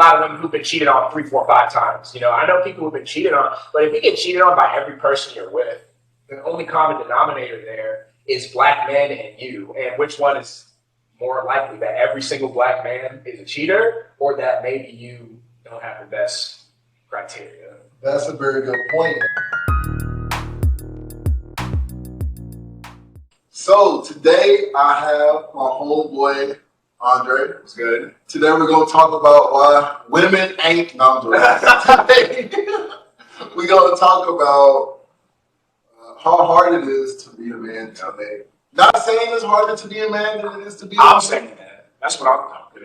lot of women who've been cheated on 3, 4, 5 times. You know, I know people who've been cheated on, but if you get cheated on by every person you're with, the only common denominator there is black men and you. And which one is more likely, that every single black man is a cheater, or that maybe you don't have the best criteria? That's a very good point. So today I have my homeboy Andre. It's good. Today we're gonna talk about why women ain't. No, I'm joking. We're gonna talk about how hard it is to be a man today. Not saying it's harder to be a man than it is to be a woman. I'm saying that. That's what I'm talking.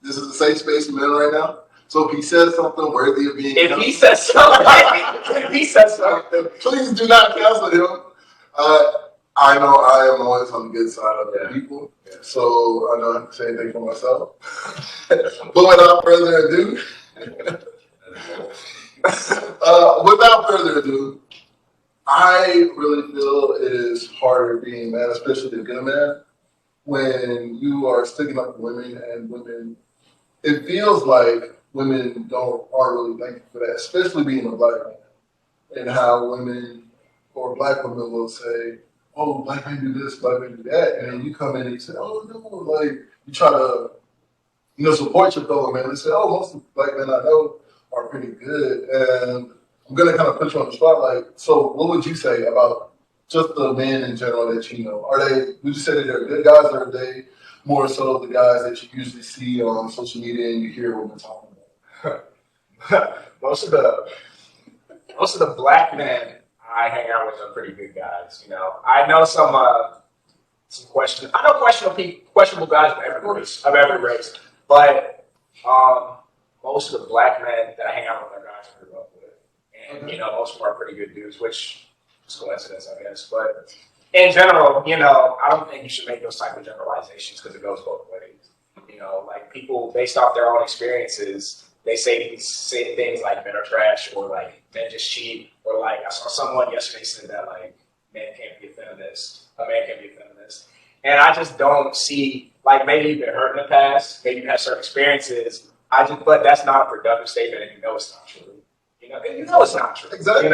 This is a safe space for men right now. So if he says something worthy of being If he says something, please do not cancel him. I know I am always on the good side of the people, so I don't have to say anything for myself. But without further ado, I really feel it is harder being a man, especially a good man, when you are sticking up for women and women. It feels like women aren't really thankful for that, especially being a black man, and how women or black women will say, "Oh, black men do this, black men do that," and then you come in and you say, "Oh no," like you try to, support your fellow man. They say, "Oh, most of the black men I know are pretty good," and I'm gonna kind of put you on the spotlight. So, what would you say about just the men in general that you know? Would you say that they're good guys, or are they more so the guys that you usually see on social media and you hear women talking about? most of the black men I hang out with are pretty good guys. You know, I know some questionable guys of every race, but most of the black men that I hang out with are guys I grew up with, and most of them are pretty good dudes, which is coincidence, I guess. But in general, I don't think you should make those type of generalizations because it goes both ways. Like people based off their own experiences, they say things like men are trash, or like men just cheat, or like I saw someone yesterday said that like men can't be a feminist, a man can't be a feminist, and I just don't see, like, maybe you've been hurt in the past, maybe you've had certain experiences. But that's not a productive statement, and it's not true. It's not true. Exactly.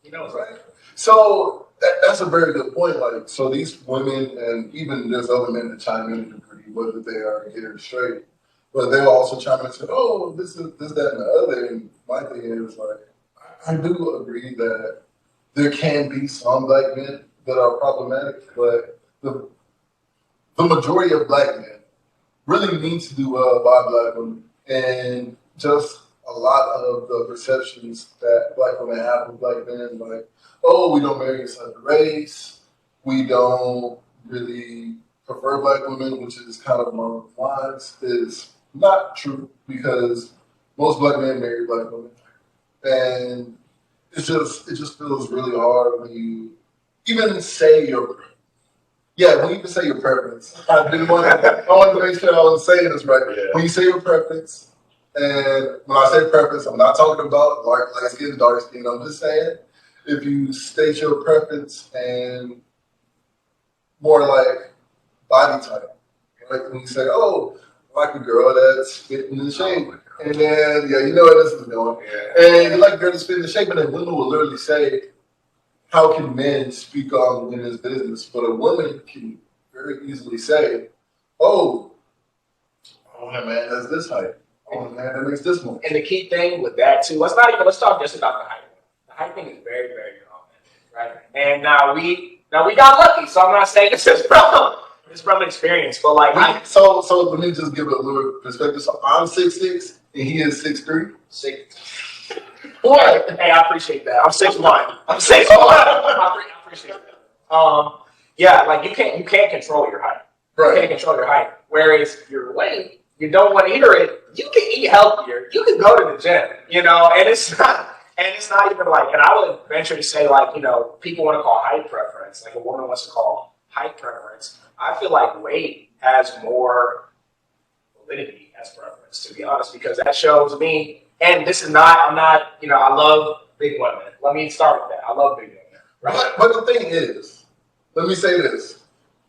It's right. So that's a very good point. Like, so these women, and even there's other men that chime in and agree whether they are gay or straight, but they'll also chime in and say, "Oh, this, that, and the other." And my thing is, like, I do agree that there can be some black men that are problematic, but the majority of black men really need to do well by black women, and just a lot of the perceptions that black women have with black men, like, "Oh, we don't marry inside the race, we don't really prefer black women," which is kind of among the lines, is not true, because most black men marry black women, and it just feels really hard when you even say your preference. I want to make sure I was saying this right. Yeah. When you say your preference, and when I say preference, I'm not talking about light skin, dark skin. I'm just saying, if you state your preference and more like body type, like when you say, "Oh, I like a girl that's fitting in shape," and then you know where this is going, and you like a girl that's fitting in shape, and then women will literally say, "How can men speak on women's business?" But a woman can very easily say, "Oh, that man has this height. Oh, man, that makes this much." And the key thing with that too, let's talk just about the height. The height thing is very, very common, right? And now we got lucky, so I'm not saying this is from experience, but like so let me just give it a little perspective. So I'm 6'6" and he is 6'3". 6. What? Hey, I appreciate that. I'm 6'1". I'm 6'1". I appreciate that. Like you can't control your height. Right. You can't control your height. Whereas your weight, you don't want to hear it. You can eat healthier. You can go to the gym, and it's not even like, and I would venture to say, like, people want to call height preference, like a woman wants to call height preference. I feel like weight has more validity as preference, to be honest, because that shows me, and this is not, I love big women. Let me start with that. I love big women. Right? But the thing is, let me say this.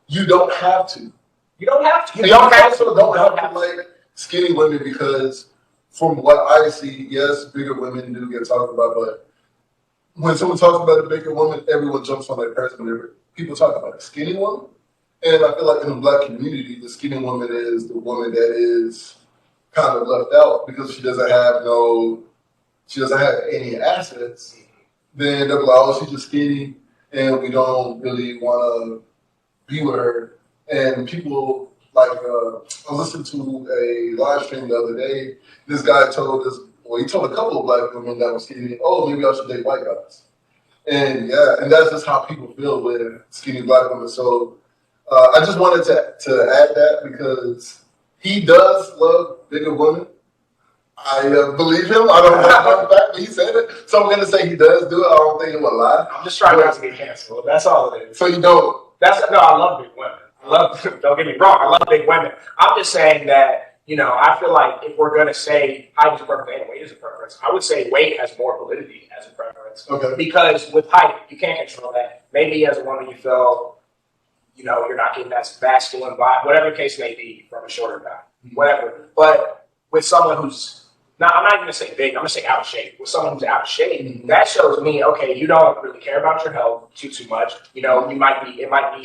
You don't have to. You don't have to. You also don't have to, like, skinny women because from what I see, yes, bigger women do get talked about, but when someone talks about a bigger woman, everyone jumps on that person. Whenever people talk about a skinny woman, and I feel like in the black community, the skinny woman is the woman that is kind of left out because she doesn't have any assets. Then they're like, oh, she's just skinny, and we don't really want to be with her. And people like, I was listening to a live stream the other day. This guy told us, well, he told a couple of black women that was skinny, oh, maybe I should date white guys. And yeah, and that's just how people feel with skinny black women. So I just wanted to add that because he does love bigger women. I believe him. I don't know for a fact, but he said it. So I'm going to say he does do it. I don't think he will lie. I'm just trying not to get canceled. That's all it is. So you don't? No, I love big women. Don't get me wrong, I love big women. I'm just saying that, I feel like if we're going to say height is a preference and weight is a preference, I would say weight has more validity as a preference. Okay. Because with height, you can't control that. Maybe as a woman you feel, you're not getting that masculine vibe, whatever the case may be from a shorter guy, whatever. But with someone who's, I'm not even going to say big, I'm going to say out of shape. With someone who's out of shape, that shows me, okay, you don't really care about your health too much. It might be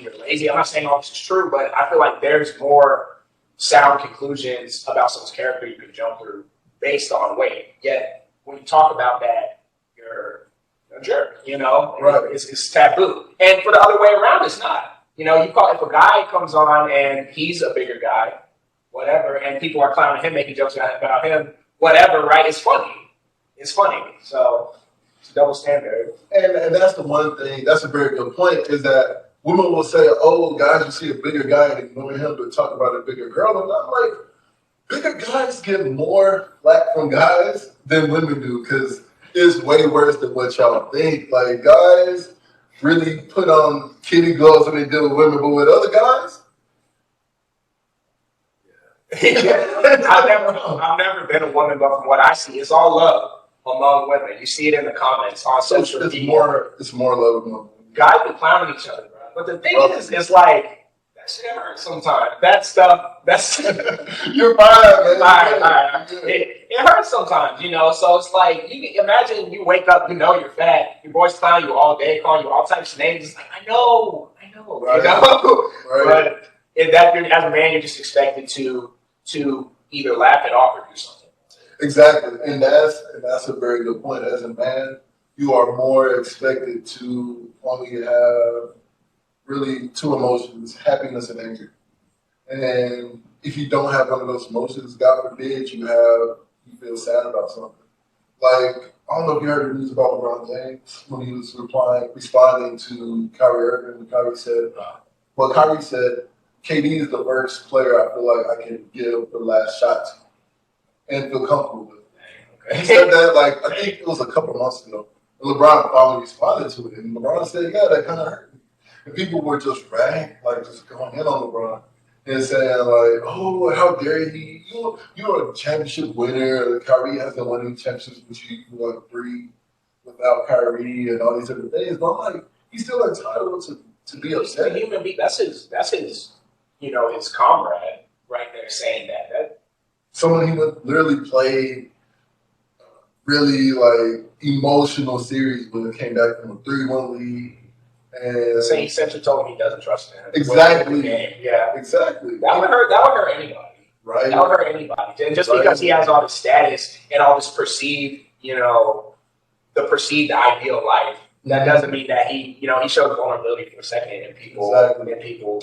you're lazy. I'm not saying all this is true, but I feel like there's more sound conclusions about someone's character you can jump through based on weight. Yet, when you talk about that, you're a jerk, Right. It's taboo. And for the other way around, it's not. If a guy comes on and he's a bigger guy, whatever, and people are clowning him, making jokes about him, whatever, right? It's funny. It's funny. So it's a double standard. And that's the one thing, that's a very good point, is that women will say, oh, guys, you see a bigger guy and ignore him, but talk about a bigger girl. And I'm like, bigger guys get more flack from guys than women do because it's way worse than what y'all think. Like, guys really put on kitty gloves when they deal with women, but with other guys, I've never been a woman, but from what I see, it's all love among women. You see it in the comments on social media. It's more love among women. Guys be clowning each other, bro. But the thing is, it's like that shit hurts sometimes. That stuff, you're fine, man. All right. It hurts sometimes, So it's like you can imagine you wake up, you're fat. Your boys clown you all day, calling you all types of names. It's like I know, right. Right. But as a man, you're just expected to either laugh it off or do something. Exactly, and that's a very good point. As a man, you are more expected to only have really two emotions: happiness and anger. And if you don't have one of those emotions, God forbid you feel sad about something. Like, I don't know if you heard the news about LeBron James when he was responding to Kyrie Irving. Kyrie said, KD is the first player I feel like I can give the last shot to and feel comfortable with. Okay. He said that, I think it was a couple of months ago. And LeBron finally responded to it. And LeBron said, yeah, that kind of hurt me. And people were just ragging, just going in on LeBron and saying, oh, how dare he? You're a championship winner. Kyrie hasn't won any championships, but you won 3 without Kyrie and all these different things. But I'm like, he's still entitled to be upset. He's a human being. That's his his comrade right there saying that. Someone he literally played really emotional series when it came back from a 3-1 lead. And he essentially told him he doesn't trust him. Exactly. Yeah. Exactly. That would hurt anybody. Right. That would hurt anybody. And just because he has all this status and all this perceived, the perceived ideal life, that doesn't mean that he shows vulnerability for a second and people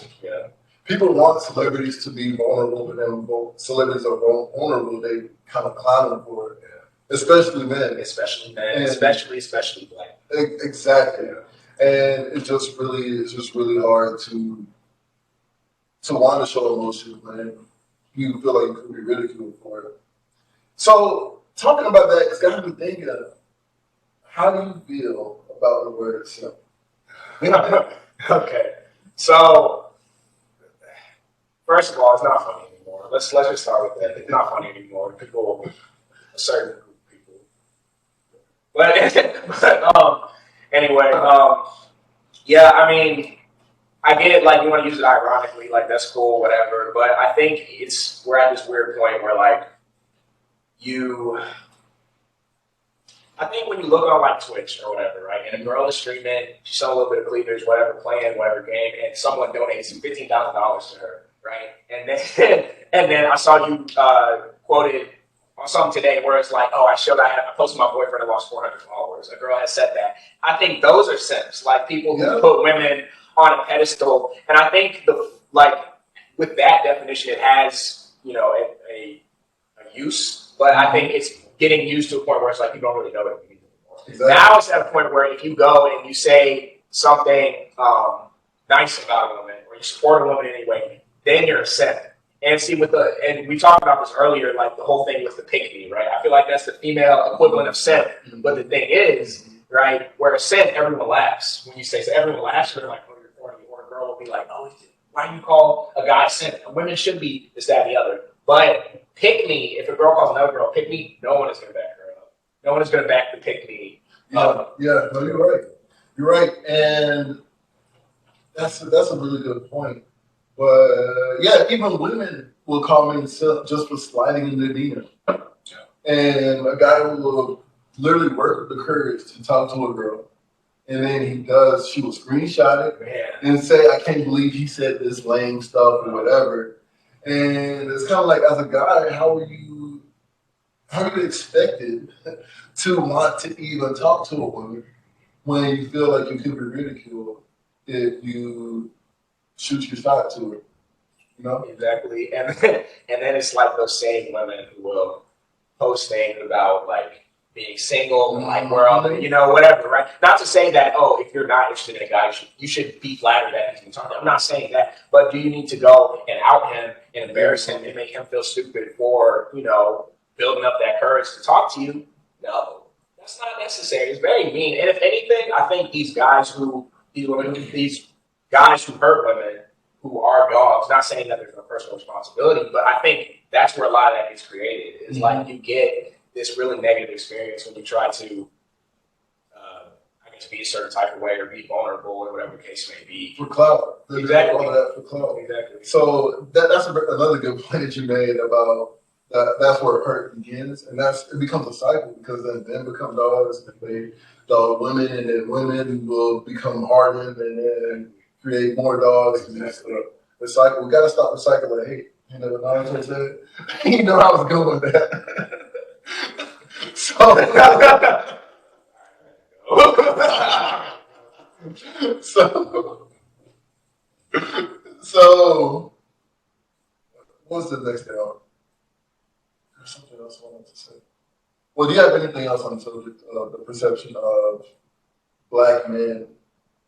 People want celebrities to be vulnerable, but then when celebrities are vulnerable, they kind of clown them for it. Yeah. Especially men. Especially black. Exactly. And it's just really hard to want to show emotion when you feel like you could be ridiculed for it. So talking about that, it's got me thinking of how do you feel about the word itself? Okay. So first of all, it's not funny anymore. Let's just start with that. It's not funny anymore. People, a certain group of people. But anyway, yeah, I mean, I get it, like you want to use it ironically, like that's cool, whatever. But I think we're at this weird point where like you, I think when you look on like Twitch or whatever, right, and a girl is streaming, she's selling a little bit of cleavage, whatever, playing whatever game, and someone donates $15,000 to her, right, and then and then I saw you quoted on something today where it's like, oh, I posted my boyfriend and lost 400 followers. A girl has said that. I think those are simps, like people who put women on a pedestal, and I think with that definition, it has a use, but I think it's getting used to a point where it's like you don't really know what it means anymore. Exactly. Now it's at a point where if you go and you say something nice about a woman or you support a woman anyway, then you're a simp. And see, and we talked about this earlier, like the whole thing with the pick me, right? I feel like that's the female equivalent of simp. But the thing is, right, where a simp, everyone laughs. When you say so, everyone laughs, they're like, oh, you're corny. Or a girl will be like, oh, why do you call a guy a simp? And women should be this, that, and the other. But pick me, if a girl calls another girl pick me, no one is going to back her up. No one is going to back the pick me. No, you're right. You're right. And that's a really good point. But yeah, even women will call me just for sliding in their DM. And a guy will literally work with the courage to talk to a girl. And then she will screenshot it and say, I can't believe he said this lame stuff or whatever. And it's kind of like, as a guy, how are you expected to want to even talk to a woman when you feel like you could be ridiculed if you shoot your shot to her? You know? Exactly. And then it's like those same women who will post things about like being single, like whatever, right? Not to say that, oh, if you're not interested in a guy, you should be flattered that he's talking. I'm not saying that, but do you need to go and out him and embarrass him and make him feel stupid for, building up that courage to talk to you? No, that's not necessary. It's very mean. And if anything, I think these guys who hurt women who are dogs, not saying that there's no personal responsibility, but I think that's where a lot of that gets created. It's like you get this really negative experience when you try to, be a certain type of way or be vulnerable or whatever the case may be. For clout. Exactly. All of that for clout. Exactly. So that's another good point that you made about that's where hurt begins. And it becomes a cycle because then men become dogs and they dog women and then women will become hardened and then create more dogs. And that's the cycle. We got to stop the cycle of hate. You know what I'm saying? You know I was going with that. So what's the next thing? There's something else I wanted to say. Well, do you have anything else on the subject of the perception of black men?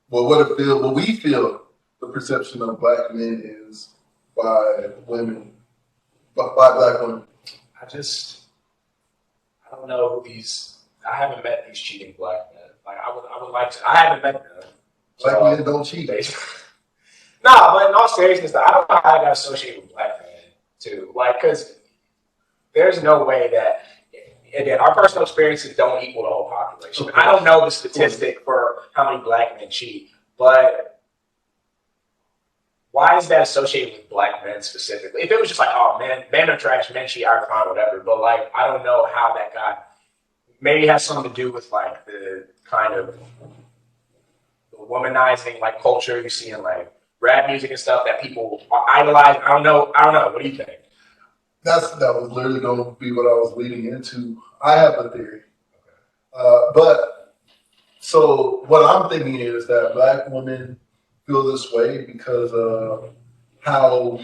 Well, what we feel the perception of black men is by women, by black women. I don't know I haven't met these cheating black men. Like I would like to. I haven't met them. Black men don't cheat. Nah, but in all seriousness, I don't know how I got associated with black men too. Like, because there's no way that, again, our personal experiences don't equal the whole population. I don't know the statistic for how many black men cheat, but why is that associated with black men specifically? If it was just like, oh, men are trash, men cheat, I fine, whatever. But like, I don't know how that got. Maybe it has something to do with like the kind of the womanizing like culture you see in like rap music and stuff that people are idolizing. I don't know. What do you think? That was literally going to be what I was leading into. I have a theory. But so what I'm thinking is that black women feel this way because of how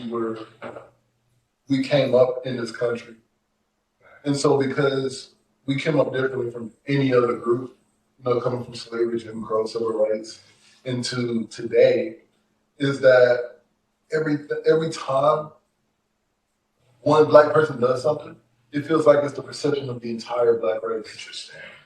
we came up in this country. And so because we came up differently from any other group, coming from slavery, Jim Crow, civil rights, into today, is that every time one black person does something, it feels like it's the perception of the entire black race. Interesting.